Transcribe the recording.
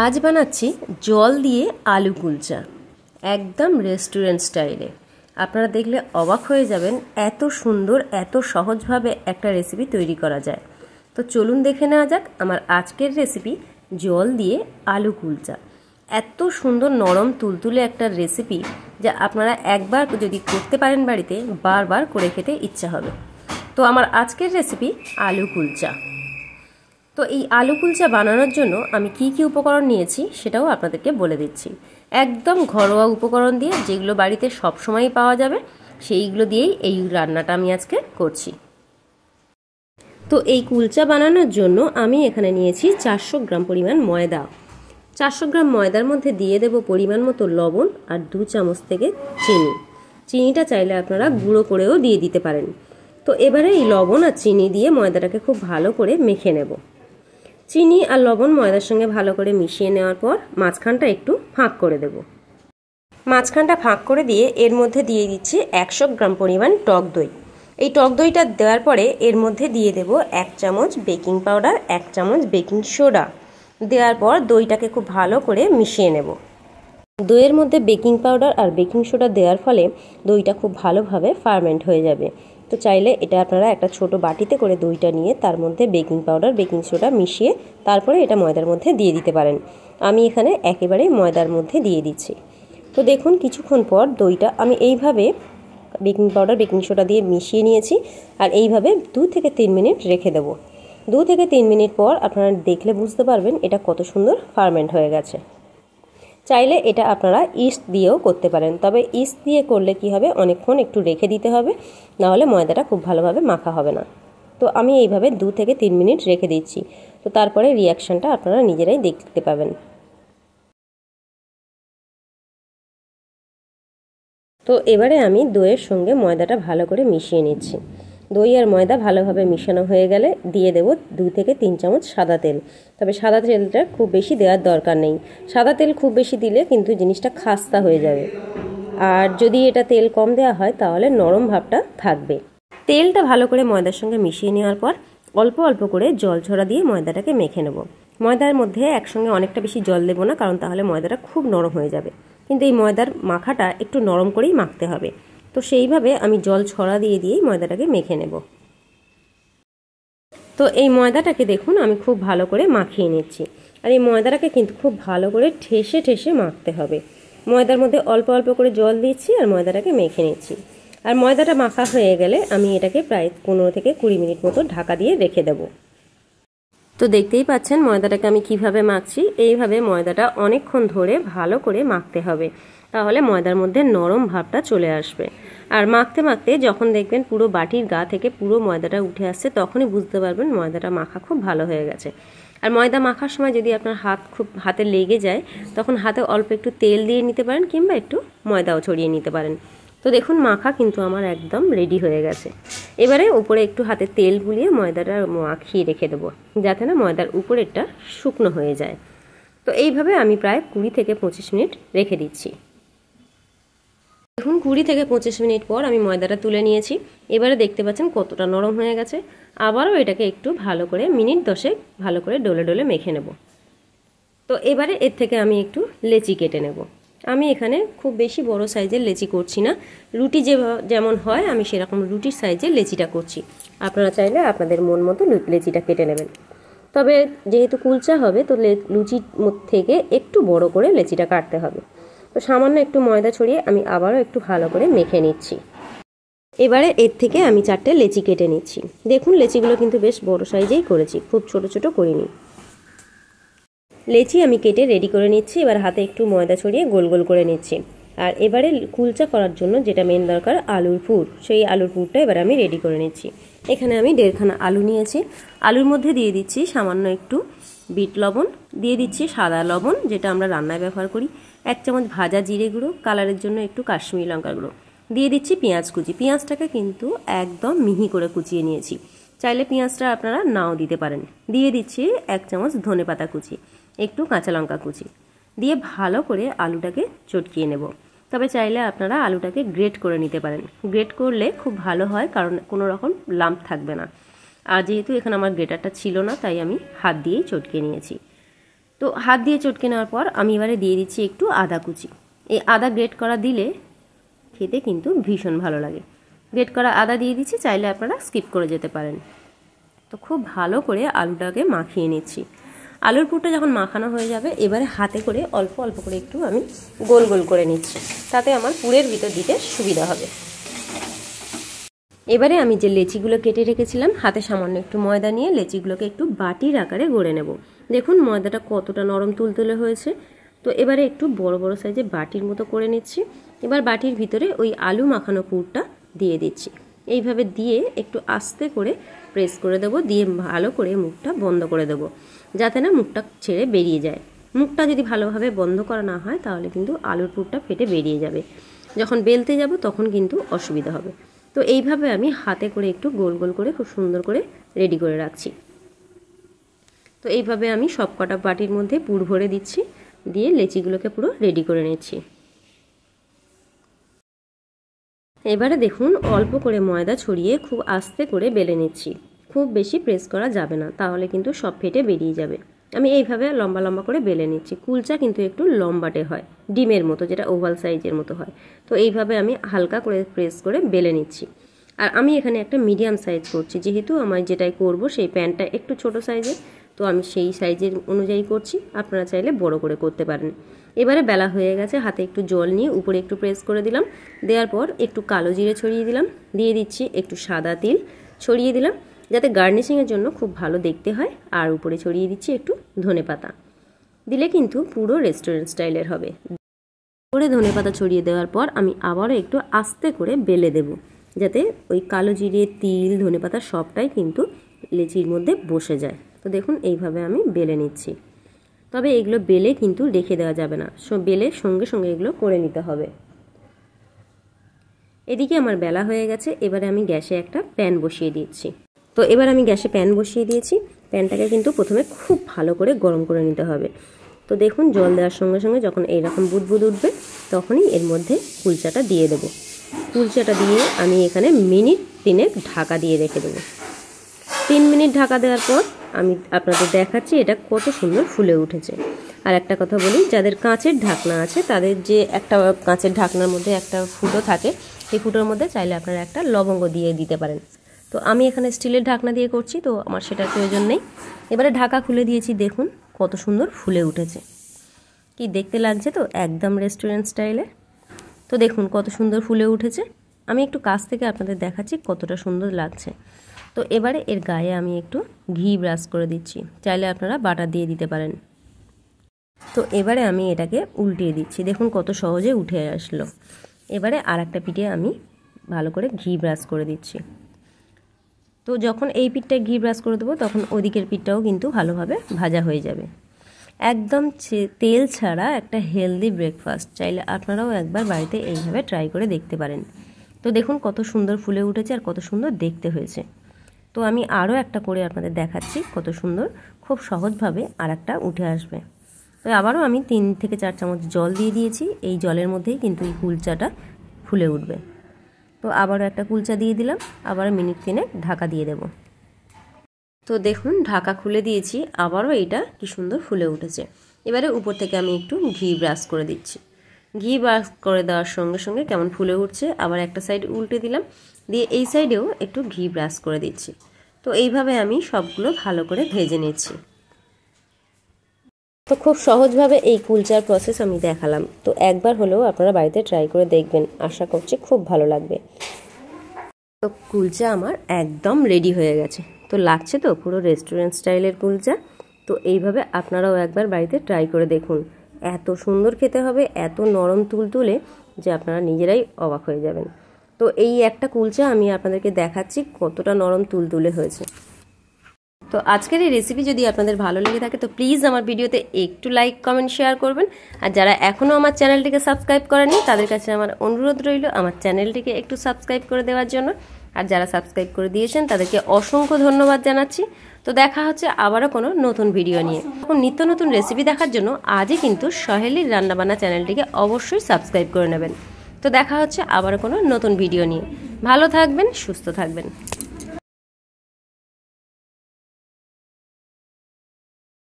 आज বানাচ্ছি জল দিয়ে আলু কুলচা একদম রেস্টুরেন্ট স্টাইলে। আপনারা দেখলে অবাক হয়ে যাবেন এত সুন্দর এত সহজভাবে একটা রেসিপি তৈরি করা যায়। তো চলুন দেখে নেওয়া যাক আমার আজকের রেসিপি জল দিয়ে আলু কুলচা। এত সুন্দর নরম তুলতুলে একটা রেসিপি যা আপনারা একবার যদি করতে পারেন বাড়িতে বারবার করে খেতে ইচ্ছা হবে। তো আমার আজকের রেসিপি আলু কুলচা। তো এই আলু কুলচা বানানোর জন্য আমি কি কি উপকরণ নিয়েছি সেটাও আপনাদেরকে বলে দিচ্ছি। একদম ঘরোয়া উপকরণ দিয়ে যেগুলো বাড়িতে সব সময়ই পাওয়া যাবে সেইগুলো দিয়েই এই রান্নাটা আমি আজকে করছি। তো এই কুলচা বানানোর জন্য আমি এখানে নিয়েছি 400 গ্রাম পরিমাণ ময়দা। 400 গ্রাম ময়দার মধ্যে দিয়ে দেব পরিমাণ মতো লবণ আর 2 চামচ থেকে চিনি। চিনিটা চাইলে আপনারা গুঁড়ো করেও দিয়ে দিতে পারেন। তো এবারে এই লবণ আর চিনি দিয়ে ময়দাটাকে খুব ভালো করে মেখে নেব। চিনি আর লবণ ময়দার সঙ্গে ভালো করে মিশিয়ে নেওয়ার পর মাঝখানটা একটু ফাঁক করে দেব। মাঝখানটা ফাঁক করে দিয়ে এর মধ্যে দিয়ে দিচ্ছি 100 গ্রাম পরিমাণ টক দই। এই টক দইটা দেওয়ার পরে এর মধ্যে দিয়ে দেব 1 চামচ বেকিং পাউডার, 1 চামচ বেকিং সোডা। দেওয়ার পর দইটাকে খুব ভালো করে মিশিয়ে নেব। দইয়ের মধ্যে বেকিং পাউডার আর বেকিং সোডা দেওয়ার ফলে দইটা খুব ভালোভাবে ফার্মেন্ট হয়ে যাবে। তো চাইলে এটা আপনারা একটা ছোট বাটিতে করে দইটা নিয়ে তার মধ্যে বেকিং পাউডার বেকিং সোডা মিশিয়ে তারপরে এটা ময়দার মধ্যে দিয়ে দিতে পারেন। আমি এখানে একেবারে ময়দার মধ্যে দিয়ে দিচ্ছি। তো দেখুন কিছুক্ষণ পর দইটা আমি এইভাবে বেকিং পাউডার বেকিং সোডা দিয়ে মিশিয়ে নিয়েছি আর এইভাবে 2 থেকে 3 মিনিট রেখে দেব। 2 থেকে 3 মিনিট পর আপনারা দেখলে বুঝতে পারবেন এটা কত সুন্দর ফার্মেন্ট হয়ে গেছে। চাইলে এটা আপনারা ইস্ট দিয়েও করতে পারেন, তবে ইস্ট দিয়ে করলে কি হবে অনেকক্ষণ একটু রেখে দিতে হবে, নাহলে ময়দাটা খুব ভালোভাবে মাখা হবে না। তো আমি এইভাবে 2 থেকে 3 মিনিট রেখে দিচ্ছি। তো তারপরে রিয়াকশানটা আপনারা নিজেরাই দেখতে পাবেন। তো এবারে আমি দইয়ের সঙ্গে ময়দাটা ভালো করে মিশিয়ে নিচ্ছি। দই আর ময়দা ভালোভাবে মিশানো হয়ে গেলে দিয়ে দেব 2 থেকে 3 চামচ সাদা তেল। তবে সাদা তেলটা খুব বেশি দেওয়ার দরকার নেই। সাদা তেল খুব বেশি দিলে কিন্তু জিনিসটা খাস্তা হয়ে যাবে, আর যদি এটা তেল কম দেওয়া হয় তাহলে নরম ভাবটা থাকবে। তেলটা ভালো করে ময়দার সঙ্গে মিশিয়ে নেওয়ার পর অল্প অল্প করে জল ছড়া দিয়ে ময়দাটাকে মেখে নেব। ময়দার মধ্যে একসঙ্গে অনেকটা বেশি জল দেব না, কারণ তাহলে ময়দাটা খুব নরম হয়ে যাবে। কিন্তু এই ময়দার মাখাটা একটু নরম করেই মাখতে হবে। তো সেইভাবে আমি জল ছড়া দিয়ে দিয়েই ময়দাটাকে মেখে নেব। তো এই ময়দাটাকে দেখুন আমি খুব ভালো করে মাখিয়ে নিচ্ছি। আর এই ময়দাটাকে কিন্তু খুব ভালো করে ঠেসে ঠেসে মাখতে হবে। ময়দার মধ্যে অল্প অল্প করে জল দিচ্ছি আর ময়দাটাকে মেখে নিচ্ছি। আর ময়দাটা মাখা হয়ে গেলে আমি এটাকে প্রায় 15 থেকে 20 মিনিট মতো ঢাকা দিয়ে রেখে দেব। তো দেখতেই পাচ্ছেন ময়দাটাকে আমি কিভাবে মাখছি। এইভাবে ময়দাটা অনেকক্ষণ ধরে ভালো করে মাখতে হবে, তাহলে ময়দার মধ্যে নরম ভাবটা চলে আসবে। আর মাখতে মাখতে যখন দেখবেন পুরো বাটির গা থেকে পুরো ময়দাটা উঠে আসছে তখনই বুঝতে পারবেন ময়দাটা মাখা খুব ভালো হয়ে গেছে। আর ময়দা মাখার সময় যদি আপনার হাতে লেগে যায় তখন হাতে অল্প একটু তেল দিয়ে নিতে পারেন, কিংবা একটু ময়দাও ছড়িয়ে নিতে পারেন। তো দেখুন মাখা কিন্তু আমার একদম রেডি হয়ে গেছে। এবারে উপরে একটু হাতে তেল বুলিয়ে ময়দাটা মাখিয়ে রেখে দেবো, যাতে না ময়দার উপরেরটা শুকনো হয়ে যায়। তো এইভাবে আমি প্রায় 20 থেকে 25 মিনিট রেখে দিচ্ছি। দেখুন 20 থেকে 25 মিনিট পর আমি ময়দাটা তুলে নিয়েছি। এবারে দেখতে পাচ্ছেন কতটা নরম হয়ে গেছে। আবারও এটাকে একটু ভালো করে মিনিট 10 ভালো করে ডলে ডলে মেখে নেব। তো এবারে এর থেকে আমি একটু লেচি কেটে নেব। আমি এখানে খুব বেশি বড় সাইজের লেচি করছি না, রুটি যেমন হয় আমি সেরকম রুটির সাইজের লেচিটা করছি। আপনারা চাইলে আপনাদের মন মতো লেচিটা কেটে নেবেন। তবে যেহেতু কুলচা হবে তো লুচির থেকে একটু বড় করে লেচিটা কাটতে হবে। তো সামান্য একটু ময়দা ছড়িয়ে আমি আবারও একটু ভালো করে মেখে নিচ্ছি। এবারে এর থেকে আমি 4টে লেচি কেটে নিচ্ছি। দেখুন লেচিগুলো কিন্তু বেশ বড় সাইজেই করেছি, খুব ছোট ছোট করিনি। লেচি আমি কেটে রেডি করে নিচ্ছি। এবার হাতে একটু ময়দা ছড়িয়ে গোল গোল করে নিচ্ছি। আর এবারে কুলচা করার জন্য যেটা মেন দরকার আলুর পুর, সেই আলুর পুরটা এবার আমি রেডি করে নিচ্ছি। এখানে আমি 1.5 খানা আলু নিয়েছি। আলুর মধ্যে দিয়ে দিচ্ছি সামান্য একটু বিট লবণ, দিয়ে দিচ্ছি সাদা লবণ যেটা আমরা রান্নায় ব্যবহার করি, 1 চামচ ভাজা জিরে গুঁড়ো, কালারের জন্য একটু কাশ্মীরি লঙ্কার গুঁড়ো, দিয়ে দিচ্ছি পেঁয়াজ কুচি। পেঁয়াজটাকে কিন্তু একদম মিহি করে কুচিয়ে নিয়েছি, চাইলে পেঁয়াজটা আপনারা নাও দিতে পারেন। দিয়ে দিচ্ছি 1 চামচ ধনেপাতা কুচি, একটু কাঁচা লঙ্কা কুচি দিয়ে ভালো করে আলুটাকে চটকিয়ে নেব। তবে চাইলে আপনারা আলুটাকে গ্রেট করে নিতে পারেন। গ্রেট করলে খুব ভালো হয়, কারণ কোনো রকম লাম্প থাকবে না। আর যেহেতু এখানে আমার গ্রেটারটা ছিল না তাই আমি হাত দিয়েই চটকিয়ে নিয়েছি। তো হাত দিয়ে চটকে নেওয়ার পর আমি এবারে দিয়ে দিচ্ছি একটু আদা কুচি। এই আদা গ্রেট করা দিলে খেতে কিন্তু ভীষণ ভালো লাগে। গ্রেট করা আদা দিয়ে দিচ্ছি, চাইলে আপনারা স্কিপ করে যেতে পারেন। তো খুব ভালো করে আলুটাকে মাখিয়ে নিচ্ছি। আলুর পুরটা যখন মাখানো হয়ে যাবে, এবারে হাতে করে অল্প অল্প করে একটু আমি গোল গোল করে নিচ্ছি, তাতে আমার পুরের ভিতর দিতে সুবিধা হবে। এবারে আমি যে লেচিগুলো কেটে রেখেছিলাম, হাতে সামান্য একটু ময়দা নিয়ে লেচিগুলোকে একটু বাটির আকারে গড়ে নেব। দেখুন ময়দাটা কতটা নরম তুলতুলে হয়েছে। তো এবারে একটু বড় বড় সাইজে বাটির মতো করে নিচ্ছি। এবার বাটির ভিতরে ওই আলু মাখানো পুরটা দিয়ে দিচ্ছি। এইভাবে দিয়ে একটু আস্তে করে প্রেস করে দেবো, দিয়ে ভালো করে মুখটা বন্ধ করে দেবো, যাতে না মুখটা ছেড়ে বেরিয়ে যায়। মুখটা যদি ভালোভাবে বন্ধ করা না হয় তাহলে কিন্তু আলুর পুরটা ফেটে বেরিয়ে যাবে। যখন বেলতে যাব তখন কিন্তু অসুবিধা হবে। তো এইভাবে আমি হাতে করে একটু গোল গোল করে খুব সুন্দর করে রেডি করে রাখছি। তো এইভাবে আমি সব কটা বাটির মধ্যে পুর ভরে দিচ্ছি, দিয়ে লেচিগুলোকে পুরো রেডি করে নিচ্ছি। এবারে দেখুন অল্প করে ময়দা ছড়িয়ে খুব আস্তে করে বেলে নিচ্ছি। খুব বেশি প্রেস করা যাবে না, তাহলে কিন্তু সব ফেটে বেরিয়ে যাবে। আমি এইভাবে লম্বা লম্বা করে বেলে নিচ্ছি। কুলচা কিন্তু একটু লম্বাটে হয়, ডিমের মতো, যেটা ওভাল সাইজের মতো হয়। তো এইভাবে আমি হালকা করে প্রেস করে বেলে নিচ্ছি। আর আমি এখানে একটা মিডিয়াম সাইজ করছি, যেহেতু আমার যেটাই করব সেই প্যানটা একটু ছোট সাইজের, তো আমি সেই সাইজের অনুযায়ী করছি। আপনারা চাইলে বড় করে করতে পারেন। এবারে বেলা হয়ে গেছে, হাতে একটু জল নিয়ে উপরে একটু প্রেস করে দিলাম। দেওয়ার পর একটু কালো জিরে ছড়িয়ে দিলাম, দিয়ে দিচ্ছি একটু সাদা তিল ছড়িয়ে দিলাম, যাতে গার্নিশিংয়ের জন্য খুব ভালো দেখতে হয়। আর উপরে ছড়িয়ে দিচ্ছি একটু ধনেপাতা, দিলে কিন্তু পুরো রেস্টুরেন্ট স্টাইলের হবে। উপরে ধনেপাতা ছড়িয়ে দেওয়ার পর আমি আবারও একটু আস্তে করে বেলে দেব, যাতে ওই কালো জিরে তিল ধনেপাতা সবটাই কিন্তু লেচির মধ্যে বসে যায়। তো দেখুন এইভাবে আমি বেলে নিচ্ছি। তবে এগুলো বেলে কিন্তু রেখে দেওয়া যাবে না, বেলে সঙ্গে সঙ্গে এগুলো করে নিতে হবে। এদিকে আমার বেলা হয়ে গেছে। এবারে আমি গ্যাসে একটা প্যান বসিয়ে দিচ্ছি। তো এবার আমি গ্যাসে প্যান বসিয়ে দিয়েছি। প্যানটাকে কিন্তু প্রথমে খুব ভালো করে গরম করে নিতে হবে। তো দেখুন জল দেওয়ার সঙ্গে সঙ্গে যখন এইরকম বুদবুদ উঠবে, তখনই এর মধ্যে কুলচাটা দিয়ে দেবো। কুলচাটা দিয়ে আমি এখানে মিনিট 3 ঢাকা দিয়ে রেখে দেবো। 3 মিনিট ঢাকা দেওয়ার পর আমি আপনাদের দেখাচ্ছি এটা কত সুন্দর ফুলে উঠেছে। আর একটা কথা বলি, যাদের কাঁচের ঢাকনা আছে তাদের যে একটা কাঁচের ঢাকনার মধ্যে একটা ফুটো থাকে, সেই ফুটোর মধ্যে চাইলে আপনারা একটা লবঙ্গ দিয়ে দিতে পারেন। তো আমি এখানে স্টিলের ঢাকনা দিয়ে করছি, তো আমার সেটার প্রয়োজন নেই। এবারে ঢাকা খুলে দিয়েছি, দেখুন কত সুন্দর ফুলে উঠেছে। কি দেখতে লাগছে তো, একদম রেস্টুরেন্ট স্টাইলে। তো দেখুন কত সুন্দর ফুলে উঠেছে। আমি একটু কাছ থেকে আপনাদের দেখাচ্ছি কতটা সুন্দর লাগছে। তো এবারে এর গায়ে আমি একটু ঘি ব্রাশ করে দিচ্ছি, চাইলে আপনারা বাটার দিয়ে দিতে পারেন। তো এবারে আমি এটাকে উল্টিয়ে দিচ্ছি, দেখুন কত সহজে উঠে আসলো। এবারে আর একটা পিঠে আমি ভালো করে ঘি ব্রাশ করে দিচ্ছি। তো যখন এই পিঠটায় ঘি ব্রাশ করে দেবো, তখন ওদিকের পিঠটাও কিন্তু ভালোভাবে ভাজা হয়ে যাবে। একদম তেল ছাড়া একটা হেলদি ব্রেকফাস্ট, চাইলে আপনারাও একবার বাড়িতে এইভাবে ট্রাই করে দেখতে পারেন। তো দেখুন কত সুন্দর ফুলে উঠেছে আর কত সুন্দর দেখতে হয়েছে। তো আমি আরও একটা করে আপনাদের দেখাচ্ছি কত সুন্দর, খুব সহজভাবে আর একটা উঠে আসবে। তো আবারও আমি 3 থেকে 4 চামচ জল দিয়ে দিয়েছি। এই জলের মধ্যেই কিন্তু এই কুলচাটা ফুলে উঠবে। তো আবারও একটা কুলচা দিয়ে দিলাম, আবার মিনিট 3 ঢাকা দিয়ে দেব। তো দেখুন ঢাকা খুলে দিয়েছি, আবারও এইটা কি সুন্দর ফুলে উঠেছে। এবারে উপর থেকে আমি একটু ঘি ব্রাশ করে দিচ্ছি। ঘি ব্রাশ করে দেওয়ার সঙ্গে সঙ্গে কেমন ফুলে উঠছে। আবার একটা সাইড উল্টে দিলাম, দিয়ে এই সাইডেও একটু ঘি ব্রাশ করে দিচ্ছি। তো এইভাবে আমি সবগুলো ভালো করে ভেজে নিচ্ছি। তো খুব সহজভাবে এই কুলচার প্রসেস আমি দেখালাম। তো একবার হলেও আপনারা বাড়িতে ট্রাই করে দেখবেন, আশা করছি খুব ভালো লাগবে। তো কুলচা আমার একদম রেডি হয়ে গেছে। তো লাগছে তো পুরো রেস্টুরেন্ট স্টাইলের কুলচা। তো এইভাবে আপনারাও একবার বাড়িতে ট্রাই করে দেখুন। এত সুন্দর খেতে হবে, এত নরম তুলতুলে যে আপনারা নিজেরাই অবাক হয়ে যাবেন। তো এই একটা কুলচা আমি আপনাদেরকে দেখাচ্ছি কতটা নরম তুলতুলে হয়েছে। তো আজকের এই রেসিপি যদি আপনাদের ভালো লেগে থাকে তো প্লিজ আমার ভিডিওতে একটু লাইক কমেন্ট শেয়ার করবেন। আর যারা এখনও আমার চ্যানেলটিকে সাবস্ক্রাইব করেনি তাদের কাছে আমার অনুরোধ রইল আমার চ্যানেলটিকে একটু সাবস্ক্রাইব করে দেওয়ার জন্য। আর যারা সাবস্ক্রাইব করে দিয়েছেন তাদেরকে অসংখ্য ধন্যবাদ জানাচ্ছি। তো দেখা হচ্ছে আবারও কোনো নতুন ভিডিও নিয়ে। এখন নিত্য নতুন রেসিপি দেখার জন্য আজই কিন্তু সহেলির রান্নাবান্না চ্যানেলটিকে অবশ্যই সাবস্ক্রাইব করে নেবেন। তো দেখা হচ্ছে আবারও কোনো নতুন ভিডিও নিয়ে। ভালো থাকবেন, সুস্থ থাকবেন।